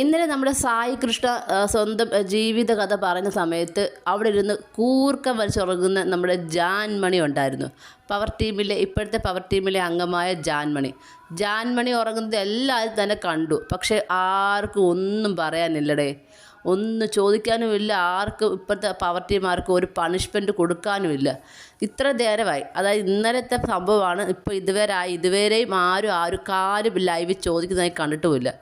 ഇന്നലെ നമ്മുടെ സായി കൃഷ്ണ സ്വന്തം ജീവിത കഥ പറഞ്ഞ സമയത്ത് അവിടെ ഇരുന്ന് കൂർക്കം വലിച്ചുറങ്ങുന്ന നമ്മുടെ ജാൻമണി ഉണ്ടായിരുന്നു. ഇപ്പോഴത്തെ പവർ ടീമിലെ അംഗമായ ജാൻമണി ഉറങ്ങുന്നത് എല്ലാവരും തന്നെ കണ്ടു. പക്ഷേ ആർക്കും ഒന്നും പറയാനില്ലടേ, ഒന്നും ചോദിക്കാനുമില്ല. ആർക്കും ഇപ്പോഴത്തെ പവർ ടീമാർക്കും ഒരു പണിഷ്മെൻറ്റ് കൊടുക്കാനുമില്ല. ഇത്ര നേരമായി, അതായത് ഇന്നലത്തെ സംഭവമാണ്. ഇപ്പോൾ ഇതുവരെയും ആരും കാര്യം ലൈവിൽ ചോദിക്കുന്നതായി കണ്ടിട്ടുമില്ല.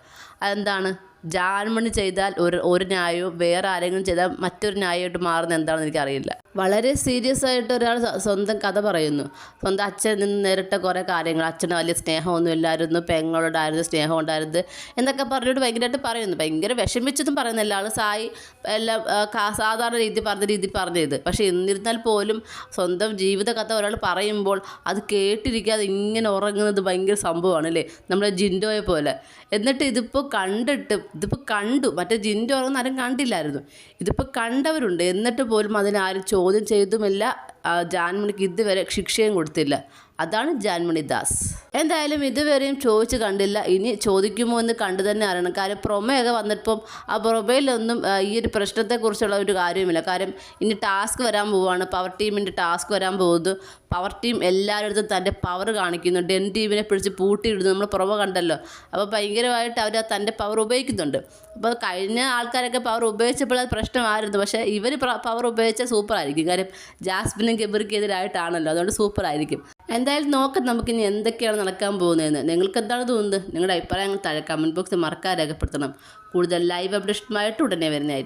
അതെന്താണ്? ജാൻമണി ചെയ്താൽ ഒരു ന്യായവും വേറെ ആരെങ്കിലും ചെയ്താൽ മറ്റൊരു ന്യായമായിട്ട് മാറുന്നത് എന്താണെന്ന് എനിക്കറിയില്ല. വളരെ സീരിയസ് ആയിട്ട് ഒരാൾ സ്വന്തം കഥ പറയുന്നു. സ്വന്തം അച്ഛനിൽ നിന്ന് നേരിട്ട കുറേ കാര്യങ്ങൾ. അച്ഛന് വലിയ സ്നേഹമൊന്നും ഇല്ലായിരുന്നു, പെങ്ങളോടായിരുന്നു സ്നേഹം ഉണ്ടായിരുന്നത് എന്നൊക്കെ പറഞ്ഞിട്ട് ഭയങ്കരമായിട്ട് പറയുന്നു. ഭയങ്കര വിഷമിച്ചതും പറയുന്നില്ല ആൾ. സായി എല്ലാം സാധാരണ രീതി പറഞ്ഞത്. പക്ഷേ എന്നിരുന്നാൽ പോലും സ്വന്തം ജീവിത കഥ ഒരാൾ പറയുമ്പോൾ അത് കേട്ടിരിക്കാതെ ഇങ്ങനെ ഉറങ്ങുന്നത് ഭയങ്കര സംഭവമാണ് അല്ലേ, നമ്മുടെ ജിൻഡോയെ പോലെ. എന്നിട്ട് ഇതിപ്പോൾ കണ്ടു. മറ്റേ ജിൻഡോ ഉറങ്ങുന്ന ആരും കണ്ടില്ലായിരുന്നു. ഇതിപ്പോൾ കണ്ടവരുണ്ട്. എന്നിട്ട് പോലും അതിനാരും ചോദ്യം ചെയ്തുമില്ല. ജാൻമണിക്ക് ഇതുവരെ ശിക്ഷയും കൊടുത്തില്ല. അതാണ് ജാൻമണി ദാസ്. എന്തായാലും ഇതുവരെയും ചോദിച്ച് കണ്ടില്ല. ഇനി ചോദിക്കുമോ എന്ന് കണ്ടു തന്നെ അറിയണം. കാര്യം പ്രൊമയൊക്കെ വന്നപ്പം ആ പ്രൊമയിലൊന്നും ഈ ഒരു പ്രശ്നത്തെക്കുറിച്ചുള്ള ഒരു കാര്യവുമില്ല. കാര്യം ഇനി ടാസ്ക് വരാൻ പോവുകയാണ്, പവർ ടീമിൻ്റെ ടാസ്ക് വരാൻ പോകുന്നു. പവർ ടീം എല്ലായിടത്തും തൻ്റെ പവർ കാണിക്കുന്നു. ഡെൻ ടീമിനെ പിടിച്ച് പൂട്ടിയിടുന്നു. നമ്മൾ പ്രൊമ കണ്ടല്ലോ. അപ്പോൾ ഭയങ്കരമായിട്ട് അവർ തൻ്റെ പവർ ഉപയോഗിക്കുന്നുണ്ട്. അപ്പോൾ കഴിഞ്ഞ ആൾക്കാരൊക്കെ പവർ ഉപയോഗിച്ചപ്പോൾ അത് പ്രശ്നമായിരുന്നു. പക്ഷേ ഇവർ പവർ ഉപയോഗിച്ചാൽ സൂപ്പറായിരിക്കും. കാര്യം ജാസ്മിനും ഗബ്രിക്കെതിരായിട്ടാണല്ലോ, അതുകൊണ്ട് സൂപ്പറായിരിക്കും. എന്തായാലും നോക്കാം നമുക്കിനി എന്തൊക്കെയാണ് നടക്കാൻ പോകുന്നതെന്ന്. നിങ്ങൾക്ക് എന്താണ് തോന്നുന്നത്? നിങ്ങളുടെ അഭിപ്രായങ്ങൾ താഴെ കമൻറ്റ് ബോക്സിൽ മറക്കാതെ രേഖപ്പെടുത്തണം. കൂടുതൽ ലൈവ് അപ്ഡേഷനുമായിട്ട് ഉടനെ വരുന്നതായിരിക്കും.